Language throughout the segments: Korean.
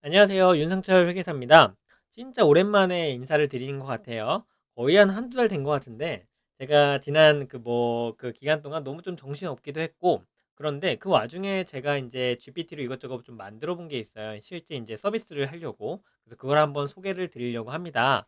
안녕하세요. 윤상철 회계사입니다. 진짜 오랜만에 인사를 드리는 것 같아요. 거의 한 한두 달 된 것 같은데, 제가 지난 그 기간 동안 너무 좀 정신없기도 했고, 그런데 그 와중에 제가 이제 GPT로 이것저것 좀 만들어 본 게 있어요. 실제 이제 서비스를 하려고. 그래서 그걸 한번 소개를 드리려고 합니다.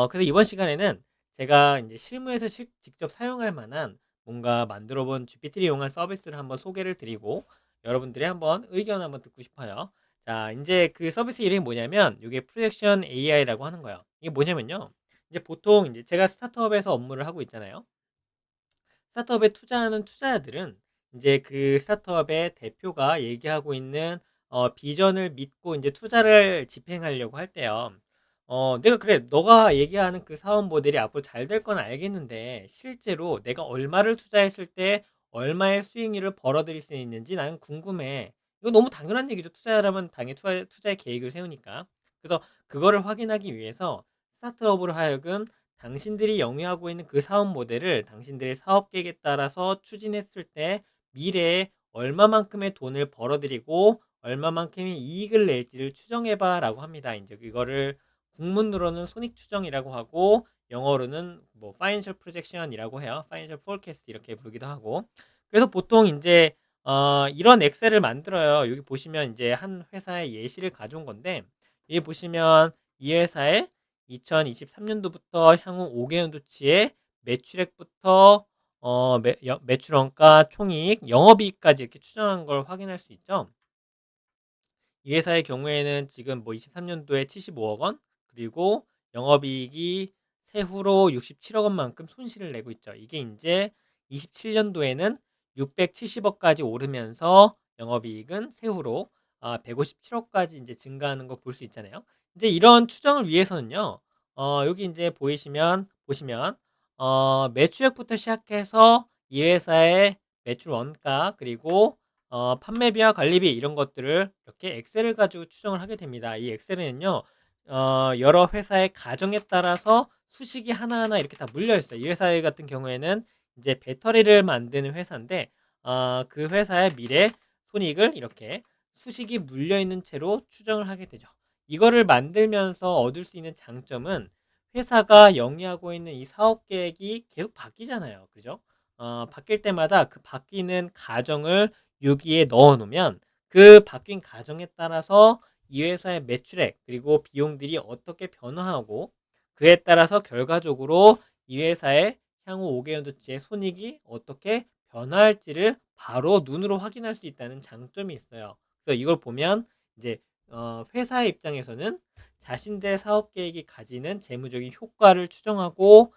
그래서 이번 시간에는 제가 이제 실무에서 직접 사용할 만한 뭔가 만들어 본 GPT를 이용한 서비스를 한번 소개를 드리고, 여러분들의 한번 의견 한번 듣고 싶어요. 자, 인제 그 서비스 이름이 뭐냐면 요게 프로젝션 AI라고 하는 거예요. 이게 뭐냐면요. 이제 보통 인제 제가 스타트업에서 업무를 하고 있잖아요. 스타트업에 투자하는 투자자들은 인제 그 스타트업의 대표가 얘기하고 있는 비전을 믿고 인제 투자를 집행하려고 할 때요. "내가 그래 너가 얘기하는 그 사업 모델이 앞으로 잘 될 건 알겠는데 실제로 내가 얼마를 투자했을 때 얼마의 수익률을 벌어들일 수 있는지 나는 궁금해." 이거 너무 당연한 얘기죠. 투자자라면 당연히 투자의 계획을 세우니까. 그래서 그거를 확인하기 위해서 스타트업으로 하여금 당신들이 영위하고 있는 그 사업 모델을 당신들의 사업 계획에 따라서 추진했을 때 미래에 얼마만큼의 돈을 벌어들이고 얼마만큼의 이익을 낼지를 추정해 봐라고 합니다. 이제 이거를 국문으로는 손익 추정이라고 하고 영어로는 뭐 financial projection이라고 해요. financial forecast 이렇게 부르기도 하고. 그래서 보통 이제 이런 엑셀을 만들어요. 여기 보시면 이제 한 회사의 예시를 가져온 건데 여기 보시면 이 회사의 2023년도부터 향후 5개년도치의 매출액부터 매출 원가, 총이익, 영업이익까지 이렇게 추정한 걸 확인할 수 있죠. 이 회사의 경우에는 지금 뭐 23년도에 75억 원, 그리고 영업이익이 세후로 67억 원만큼 손실을 내고 있죠. 이게 이제 27년도에는 670억까지 오르면서 영업이익은 세후로 157억까지 이제 증가하는 걸 볼 수 있잖아요. 이제 이런 추정을 위해서는요. 여기 이제 보시면 매출액부터 시작해서 이 회사의 매출 원가, 그리고 판매비와 관리비 이런 것들을 이렇게 엑셀을 가지고 추정을 하게 됩니다. 이 엑셀에는요. 여러 회사의 가정에 따라서 수식이 하나하나 이렇게 다 물려 있어요. 이 회사 같은 경우에는 이제 배터리를 만드는 회사인데 그 회사의 미래 손익을 이렇게 수식이 물려 있는 채로 추정을 하게 되죠. 이거를 만들면서 얻을 수 있는 장점은 회사가 영위하고 있는 이 사업 계획이 계속 바뀌잖아요. 그죠? 바뀔 때마다 그 바뀌는 가정을 여기에 넣어 놓으면 그 바뀐 가정에 따라서 이 회사의 매출액 그리고 비용들이 어떻게 변화하고 그에 따라서 결과적으로 이 회사의 향후 5개년도치의 손익이 어떻게 변화할지를 바로 눈으로 확인할 수 있다는 장점이 있어요. 그래서 이걸 보면 이제 회사의 입장에서는 자신들의 사업 계획이 가지는 재무적인 효과를 추정하고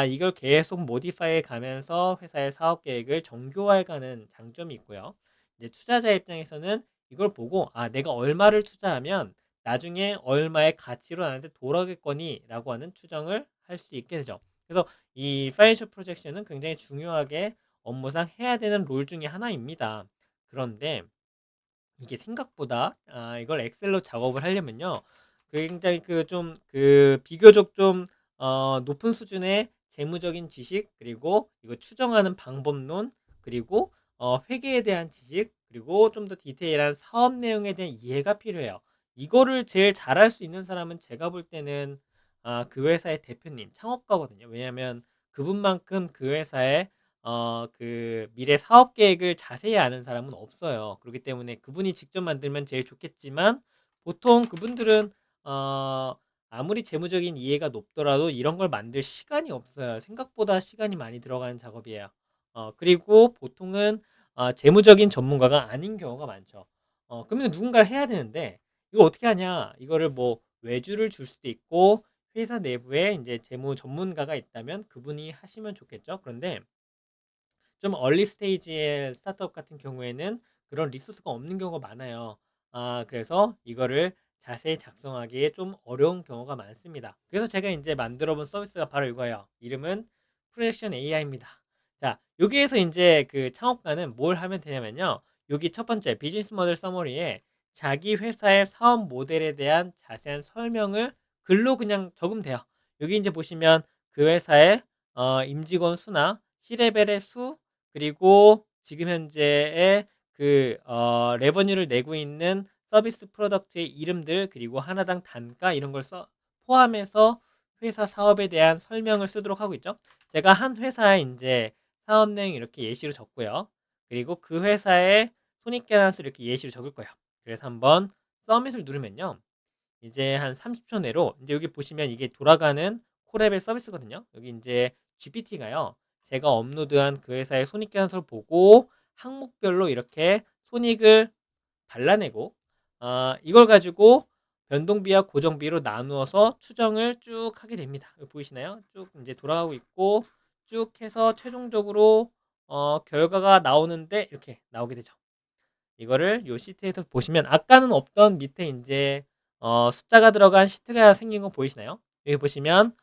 이걸 계속 모디파이해 가면서 회사의 사업 계획을 정교화해 가는 장점이 있고요. 이제 투자자 입장에서는 이걸 보고 내가 얼마를 투자하면 나중에 얼마의 가치로 나한테 돌아오겠거니라고 하는 추정을 할 수 있게 되죠. 그래서 이 파이낸셜 프로젝션은 굉장히 중요하게 업무상 해야 되는 롤 중에 하나입니다. 그런데 이게 생각보다 이걸 엑셀로 작업을 하려면요. 굉장히 비교적 좀 높은 수준의 재무적인 지식, 그리고 이거 추정하는 방법론, 그리고 회계에 대한 지식, 그리고 좀 더 디테일한 사업 내용에 대한 이해가 필요해요. 이거를 제일 잘할 수 있는 사람은 제가 볼 때는 그 회사의 대표님, 창업가거든요. 왜냐하면 그분만큼 그 회사의 그 미래 사업 계획을 자세히 아는 사람은 없어요. 그렇기 때문에 그분이 직접 만들면 제일 좋겠지만 보통 그분들은 어 아무리 재무적인 이해가 높더라도 이런 걸 만들 시간이 없어요. 생각보다 시간이 많이 들어가는 작업이에요. 그리고 보통은 재무적인 전문가가 아닌 경우가 많죠. 그러면 누군가 해야 되는데 이걸 어떻게 하냐? 이거를 뭐 외주를 줄 수도 있고 회사 내부에 이제 재무 전문가가 있다면 그분이 하시면 좋겠죠. 그런데 좀 얼리 스테이지의 스타트업 같은 경우에는 그런 리소스가 없는 경우가 많아요. 그래서 이거를 자세히 작성하기에 좀 어려운 경우가 많습니다. 그래서 제가 이제 만들어 본 서비스가 바로 이거예요. 이름은 프로젝션 AI입니다. 자, 여기에서 이제 그 창업가는 뭘 하면 되냐면요. 여기 첫 번째 비즈니스 모델 서머리에 자기 회사의 사업 모델에 대한 자세한 설명을 글로 그냥 적으면 돼요. 여기 이제 보시면 그 회사의 임직원 수나 C레벨의 수, 그리고 지금 현재의 레버뉴를 내고 있는 서비스 프로덕트의 이름들 그리고 하나당 단가 이런 걸 포함해서 회사 사업에 대한 설명을 쓰도록 하고 있죠. 제가 한 회사에 이제 사업 내용 이렇게 예시로 적고요. 그리고 그 회사의 손익계산서를 이렇게 예시로 적을 거예요. 그래서 한번 서밋을 누르면요. 이제 한 30초 내로 이제 여기 보시면 이게 돌아가는 콜앱의 서비스거든요. 여기 이제 GPT가요. 제가 업로드한 그 회사의 손익계산서를 보고 항목별로 이렇게 손익을 발라내고 이걸 가지고 변동비와 고정비로 나누어서 추정을 쭉 하게 됩니다. 여기 보이시나요? 쭉 이제 돌아가고 있고 쭉 해서 최종적으로 결과가 나오는데 이렇게 나오게 되죠. 이거를 요 시트에서 보시면 아까는 없던 밑에 이제 숫자가 들어간 시트가 생긴 거 보이시나요? 여기 보시면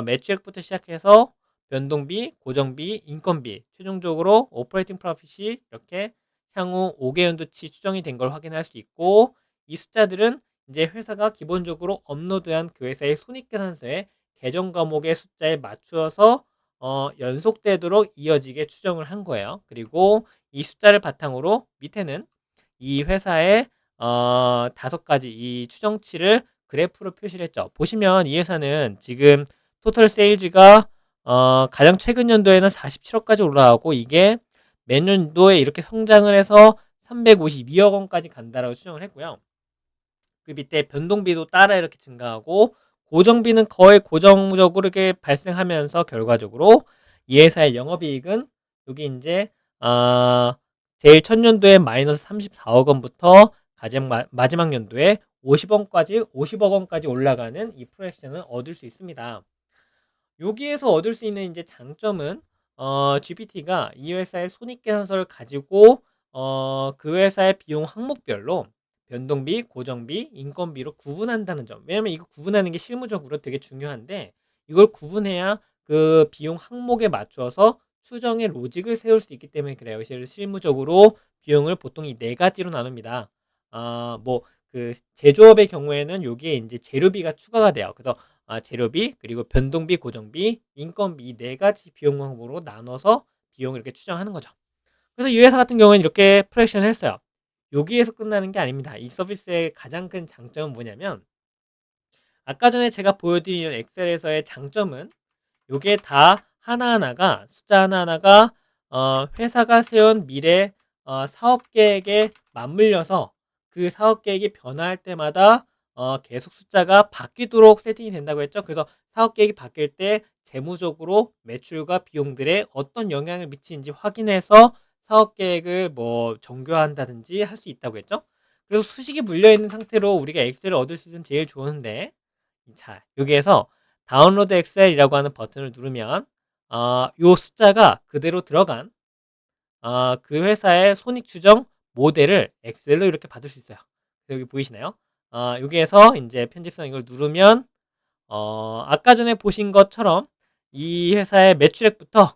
매출액부터 시작해서 변동비, 고정비, 인건비, 최종적으로 오퍼레이팅 프로핏이 이렇게 향후 5개연도치 추정이 된 걸 확인할 수 있고 이 숫자들은 이제 회사가 기본적으로 업로드한 그 회사의 손익계산서에 계정 과목의 숫자에 맞추어서 연속되도록 이어지게 추정을 한 거예요. 그리고 이 숫자를 바탕으로 밑에는 이 회사의 5가지 이 추정치를 그래프로 표시를 했죠. 보시면 이 회사는 지금 토탈 세일즈가 가장 최근 연도에는 47억까지 올라가고 이게 매년도에 이렇게 성장을 해서 352억 원까지 간다라고 추정을 했고요. 그 밑에 변동비도 따라 이렇게 증가하고 고정비는 거의 고정적으로 이렇게 발생하면서 결과적으로 이 회사의 영업이익은 여기 이제 제일 첫 연도에 마이너스 34억 원부터 가장 마지막 연도에 50억 원까지 올라가는 이 프로젝션을 얻을 수 있습니다. 여기에서 얻을 수 있는 이제 장점은 GPT가 이 회사의 손익계산서를 가지고 그 회사의 비용 항목별로 변동비, 고정비, 인건비로 구분한다는 점. 왜냐면 이거 구분하는 게 실무적으로 되게 중요한데 이걸 구분해야 그 비용 항목에 맞춰서 추정의 로직을 세울 수 있기 때문에 그래요. 실무적으로 비용을 보통 이 4가지로 나눕니다. 뭐 그 제조업의 경우에는 여기에 이제 재료비가 추가가 돼요. 그래서 재료비, 그리고 변동비, 고정비, 인건비 이 4가지 비용 항목으로 나눠서 비용을 이렇게 추정하는 거죠. 그래서 이 회사 같은 경우에는 이렇게 프로젝션을 했어요. 여기에서 끝나는 게 아닙니다. 이 서비스의 가장 큰 장점은 뭐냐면 아까 전에 제가 보여드린 엑셀에서의 장점은 요게 다 하나하나가 숫자 하나하나가 회사가 세운 미래 사업 계획에 맞물려서 그 사업 계획이 변화할 때마다 계속 숫자가 바뀌도록 세팅이 된다고 했죠. 그래서 사업 계획이 바뀔 때 재무적으로 매출과 비용들에 어떤 영향을 미치는지 확인해서 사업 계획을 뭐 정교화한다든지 할 수 있다고 했죠. 그래서 수식이 물려 있는 상태로 우리가 엑셀을 얻을 수 있으면 제일 좋은데 자, 여기에서 다운로드 엑셀이라고 하는 버튼을 누르면 요 숫자가 그대로 들어간 그 회사의 손익 추정 모델을 엑셀로 이렇게 받을 수 있어요. 여기 보이시나요? 여기에서 이제 편집성 이걸 누르면 아까 전에 보신 것처럼 이 회사의 매출액부터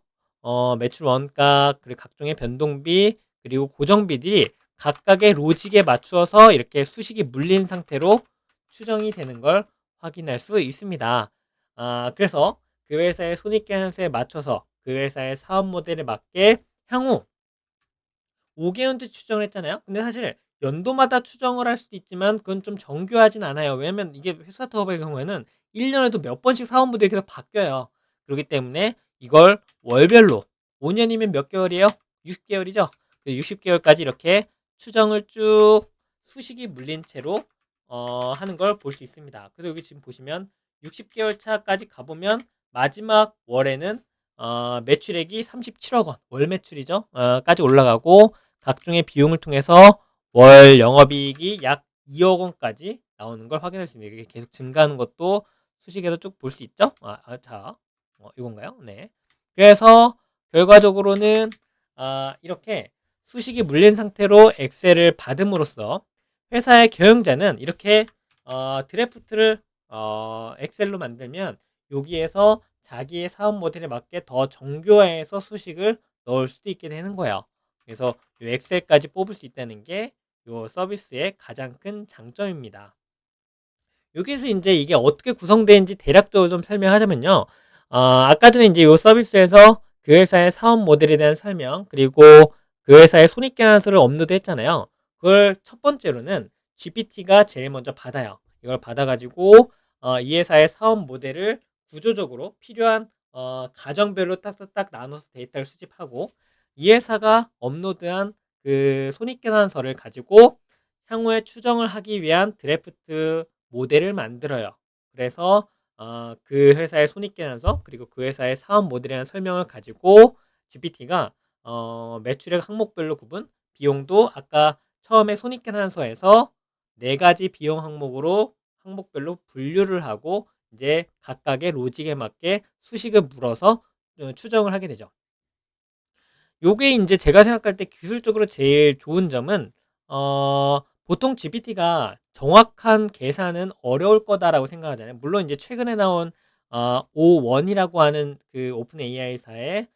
매출 원가 그리고 각종의 변동비 그리고 고정비들이 각각의 로직에 맞추어서 이렇게 수식이 물린 상태로 추정이 되는 걸 확인할 수 있습니다. 그래서 그 회사의 손익계산서에 맞춰서 그 회사의 사업 모델에 맞게 향후 5개연도 추정을 했잖아요. 근데 사실 연도마다 추정을 할 수도 있지만 그건 좀 정교하진 않아요. 왜냐면 이게 회사 사업의 경우에는 1년에도 몇 번씩 사업 모델이 계속 바뀌어요. 그렇기 때문에 이걸 월별로 5년이면 몇 개월이에요? 60개월이죠. 60개월까지 이렇게 추정을 쭉 수식이 물린 채로 하는 걸 볼 수 있습니다. 그래서 여기 지금 보시면 60개월 차까지 가보면 마지막 월에는 매출액이 37억 원, 월 매출이죠. 까지 올라가고 각종의 비용을 통해서 월 영업이익이 약 2억 원까지 나오는 걸 확인할 수 있습니다. 이게 계속 증가하는 것도 수식에서 쭉 볼 수 있죠. 자, 이건가요? 네. 그래서 결과적으로는 이렇게 수식이 물린 상태로 엑셀을 받음으로써 회사의 경영자는 이렇게 드래프트를 엑셀로 만들면 여기에서 자기의 사업 모델에 맞게 더 정교화해서 수식을 넣을 수도 있게 되는 거예요. 그래서 이 엑셀까지 뽑을 수 있다는 게 이 서비스의 가장 큰 장점입니다. 여기서 이제 이게 어떻게 구성되는지 대략적으로 좀 설명하자면요. 아까 전에 이제 이 서비스에서 그 회사의 사업 모델에 대한 설명 그리고 그 회사의 손익계산서를 업로드 했잖아요. 그걸 첫 번째로는 GPT가 제일 먼저 받아요. 이걸 받아 가지고 이 회사의 사업 모델을 구조적으로 필요한 가정별로 딱딱딱 나눠서 데이터를 수집하고 이 회사가 업로드한 그 손익계산서를 가지고 향후에 추정을 하기 위한 드래프트 모델을 만들어요. 그래서 그 회사의 손익계산서 그리고 그 회사의 사업 모델에 대한 설명을 가지고 GPT가 매출액 항목별로 구분, 비용도 아까 처음에 손익계산서에서 4가지 비용 항목으로 항목별로 분류를 하고 이제 각각의 로직에 맞게 수식을 물어서 추정을 하게 되죠. 요게 인제 제가 생각할 때 기술적으로 제일 좋은 점은 보통 GPT가 '정확한 계산은 어려울 거다.'라고 생각하잖아요. 물론 인제 최근에 나온 O1이라고 하는 그 오픈 AI사의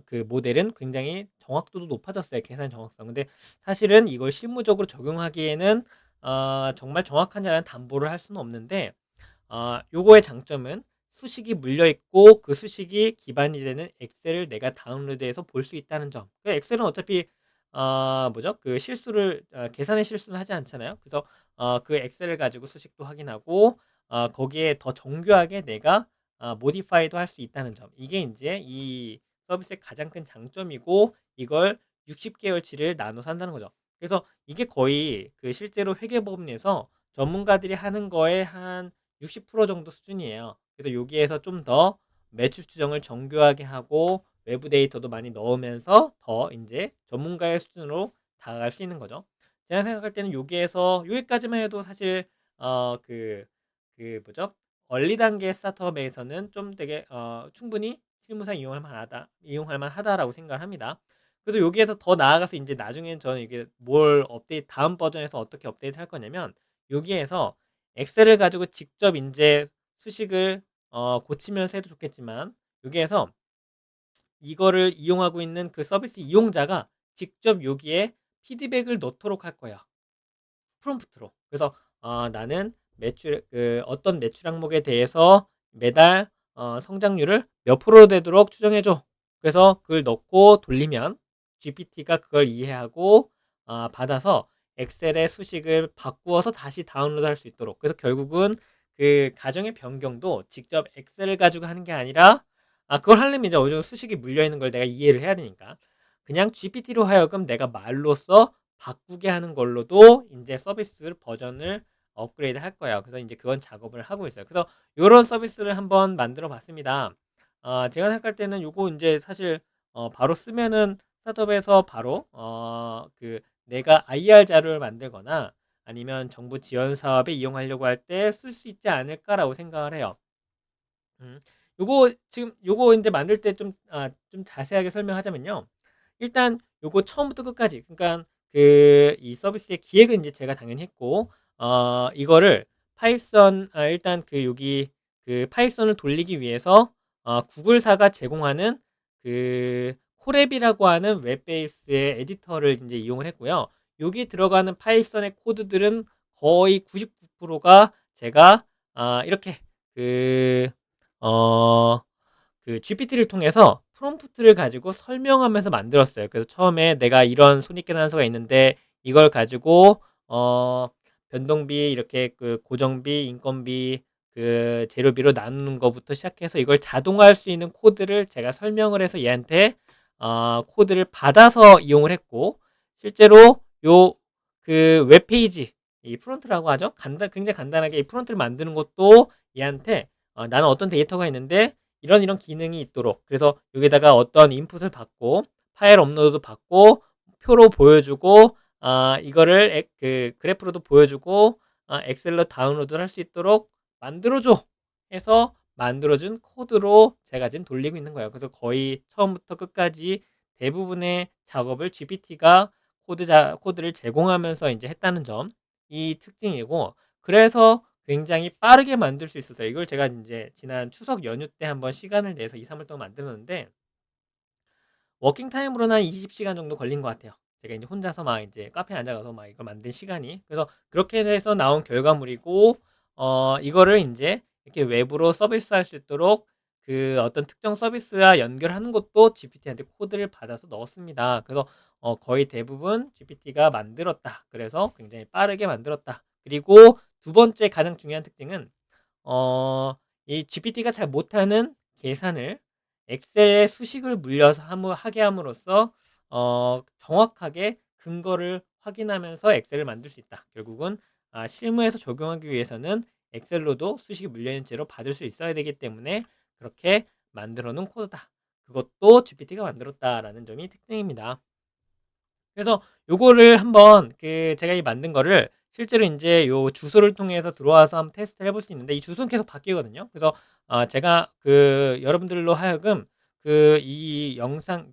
그 모델은 굉장히 정확도도 높아졌어요, 계산 정확성. 근데 사실은 이걸 실무적으로 적용하기에는 정말 정확하냐는 담보를 할 수는 없는데 요거의 장점은 수식이 물려 있고 그 수식이 기반이 되는 엑셀을 내가 다운로드해서 볼 수 있다는 점. 그 엑셀은 어차피 뭐죠? 그 실수를 계산의 실수는 하지 않잖아요. 그래서 그 엑셀을 가지고 수식도 확인하고 거기에 더 정교하게 내가 모디파이도 할 수 있다는 점. 이게 인제 이 서비스의 가장 큰 장점이고 이걸 60개월치를 나눠서 한다는 거죠. 그래서 이게 거의 그 실제로 회계법인에서 전문가들이 하는 거에 한 60% 정도 수준이에요. 그래서 여기에서 좀 더 매출 추정을 정교하게 하고 외부 데이터도 많이 넣으면서 더 인제 전문가의 수준으로 다가갈 수 있는 거죠. 제가 생각할 때는 여기에서 여기까지만 해도 사실 어 그 뭐죠? 얼리 단계 스타트업에서는 좀 되게 충분히 실무상 이용할 만하다라고 생각을 합니다. 그래서 여기에서 더 나아가서 인제 나중에는 저는 이게 뭘 업데이트 다음 버전에서 어떻게 업데이트할 거냐면 여기에서 엑셀을 가지고 직접 인제 수식을 고치면서 해도 좋겠지만 여기에서 이거를 이용하고 있는 그 서비스 이용자가 직접 여기에 피드백을 넣도록 할 거예요, 프롬프트로. 그래서 나는 매출 어떤 매출 항목에 대해서 매달 성장률을 몇 프로 되도록 추정해 줘. 그래서 그걸 넣고 돌리면 GPT가 그걸 이해하고 받아서 엑셀의 수식을 바꾸어서 다시 다운로드할 수 있도록. 그래서 결국은 그 가정의 변경도 직접 엑셀을 가지고 하는 게 아니라 그걸 하려면 이제 어느 정도 수식이 물려 있는 걸 내가 이해를 해야 되니까 그냥 GPT로 하여금 내가 말로써 바꾸게 하는 걸로도 인제 서비스 버전을 업그레이드 할 거예요. 그래서 인제 그건 작업을 하고 있어요. 그래서 요런 서비스를 한번 만들어 봤습니다. 제가 생각할 때는 요거 인제 사실 바로 쓰면은 스타트업에서 바로 내가 IR 자료를 만들거나 아니면 정부 지원 사업에 이용하려고 할 때 쓸 수 있지 않을까라고 생각을 해요. 음. 요거 지금 요거 인제 만들 때 좀 자세하게 설명하자면요. 일단 요거 처음부터 끝까지 그러니까 이 서비스의 기획은 인제 제가 당연히 했고 이거를 파이썬 일단 여기 파이썬을 돌리기 위해서 구글사가 제공하는 콜앱이라고 하는 웹 베이스의 에디터를 인제 이용을 했고요. 여기에 들어가는 파이썬의 코드들은 거의 99%가 제가 이렇게 그 어 GPT를 통해서 프롬프트를 가지고 설명하면서 만들었어요. 그래서 처음에 내가 이런 손익계산서가 있는데 이걸 가지고 변동비 이렇게 고정비, 인건비, 재료비로 나누는 거부터 시작해서 이걸 자동화할 수 있는 코드를 제가 설명을 해서 얘한테 코드를 받아서 이용을 했고 실제로 요 웹페이지 이 프론트라고 하죠. 굉장히 간단하게 이 프론트를 만드는 것도 얘한테 나는 어떤 데이터가 있는데 이런 기능이 있도록 그래서 여기다가 어떤 인풋을 받고 파일 업로드도 받고 표로 보여주고 이거를 그래프로도 보여주고 엑셀로 다운로드를 할 수 있도록 만들어 줘 해서 만들어 준 코드로 제가 지금 돌리고 있는 거예요. 그래서 거의 처음부터 끝까지 대부분의 작업을 GPT가 코드를 제공하면서 인제 했다는 점 이 특징이고 그래서 굉장히 빠르게 만들 수 있었어요. 이걸 제가 인제 지난 추석 연휴 때 한번 시간을 내서 2-3일 동안 만들었는데 워킹 타임으로는 한 20 시간 정도 걸린 것 같아요. 제가 인제 혼자서 막 인제 카페에 앉아 가서 막 이걸 만든 시간이. 그래서 그렇게 해서 나온 결과물이고 이거를 인제 이렇게 외부로 서비스할 수 있도록 어떤 특정 서비스와 연결하는 것도 GPT한테 코드를 받아서 넣었습니다. 그래서 거의 대부분 GPT가 만들었다. 그래서 굉장히 빠르게 만들었다. 그리고 두 번째 가장 중요한 특징은 어 이 GPT가 잘 못하는 계산을 엑셀에 수식을 물려서 하게 함으로써 정확하게 근거를 확인하면서 엑셀을 만들 수 있다. 결국은 실무에서 적용하기 위해서는 엑셀로도 수식이 물려 있는 채로 받을 수 있어야 되기 때문에 그렇게 만들어 놓은 코드다. 그것도 GPT가 만들었다라는 점이 특징입니다. 그래서 요거를 한번 제가 이 만든 거를 실제로 인제 요 주소를 통해서 들어와서 한번 테스트를 해볼 수 있는데 이 주소는 계속 바뀌거든요. 그래서 제가 여러분들로 하여금 이 영상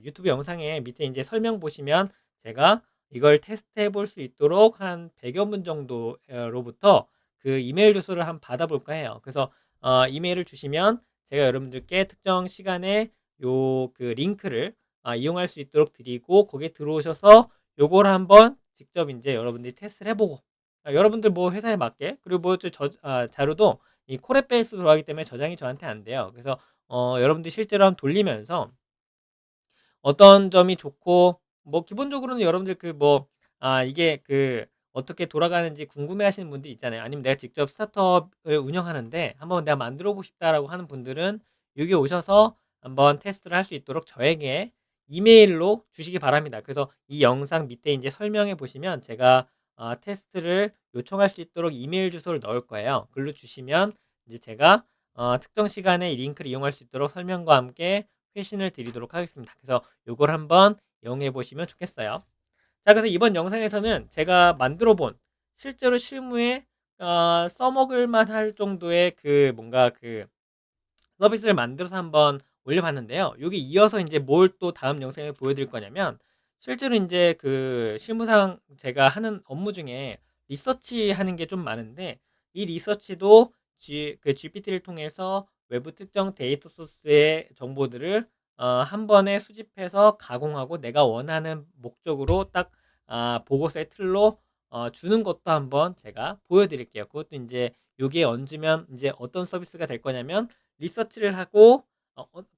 유튜브 영상에 밑에 인제 설명 보시면 제가 이걸 테스트해 볼 수 있도록 한 100여 분 정도 로부터 이메일 주소를 한번 받아 볼까 해요. 그래서 이메일을 주시면 제가 여러분들께 특정 시간에 링크를 이용할 수 있도록 드리고 거기에 들어오셔서 요거를 한번 직접 인제 여러분들이 테스트를 해 보고 여러분들 뭐 회사에 맞게 그리고 뭐 자료도 이 콜앱 베이스로 들어가기 때문에 저장이 저한테 안 돼요. 그래서 여러분들이 실제로 한번 돌리면서 어떤 점이 좋고 뭐 기본적으로는 여러분들 이게 어떻게 돌아가는지 궁금해하시는 분들 있잖아요. 아니면 내가 직접 스타트업을 운영하는데 '한번 내가 만들어 보고 싶다.'라고 하는 분들은 여기 오셔서 한번 테스트를 할 수 있도록 저에게 이메일로 주시기 바랍니다. 그래서 이 영상 밑에 인제 설명해 보시면 제가 테스트를 요청할 수 있도록 이메일 주소를 넣을 거예요. 글로 주시면 이제 제가 특정 시간에 이 링크를 이용할 수 있도록 설명과 함께 회신을 드리도록 하겠습니다. 그래서 요걸 한번 이용해 보시면 좋겠어요. 자, 그래서 이번 영상에서는 제가 만들어 본 실제로 실무에 써먹을 만할 정도의 뭔가 서비스를 만들어서 한번 올려봤는데요. 여기 이어서 이제 뭘 또 다음 영상에 보여드릴 거냐면 실제로 이제 실무상 제가 하는 업무 중에 리서치하는 게 좀 많은데 이 리서치도 GPT를 통해서 외부 특정 데이터 소스의 정보들을 한 번에 수집해서 가공하고 내가 원하는 목적으로 딱 보고서의 틀로 주는 것도 한번 제가 보여드릴게요. 그것도 이제 여기에 얹으면 이제 어떤 서비스가 될 거냐면 리서치를 하고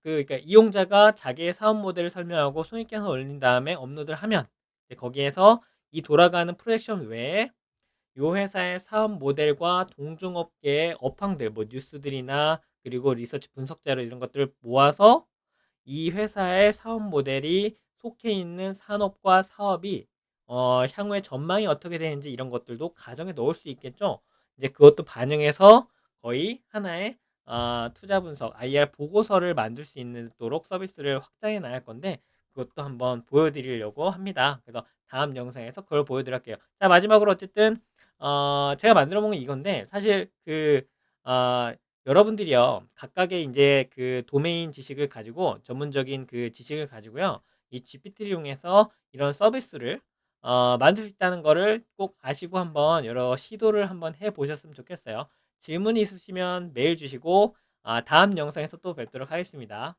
그러니까 이용자가 자기의 사업 모델을 설명하고 손익계산을 올린 다음에 업로드를 하면 이제 거기에서 이 돌아가는 프로젝션 외에 요 회사의 사업 모델과 동종업계의 업황들 뭐 뉴스들이나 그리고 리서치 분석 자료 이런 것들을 모아서 이 회사의 사업 모델이 속해 있는 산업과 사업이 향후에 전망이 어떻게 되는지 이런 것들도 가정에 넣을 수 있겠죠. 이제 그것도 반영해서 거의 하나의 투자 분석 IR 보고서를 만들 수 있도록 서비스를 확장해 나갈 건데 그것도 한번 보여드리려고 합니다. 그래서 다음 영상에서 그걸 보여드릴게요. 자, 마지막으로 어쨌든 제가 만들어 본 게 이건데 사실 어, 여러분들이요 각각의 이제 도메인 지식을 가지고 전문적인 지식을 가지고요 이 GPT를 이용해서 이런 서비스를 만들 수 있다는 거를 꼭 아시고 한번 여러 시도를 한번 해 보셨으면 좋겠어요. 질문이 있으시면 메일 주시고 다음 영상에서 또 뵙도록 하겠습니다.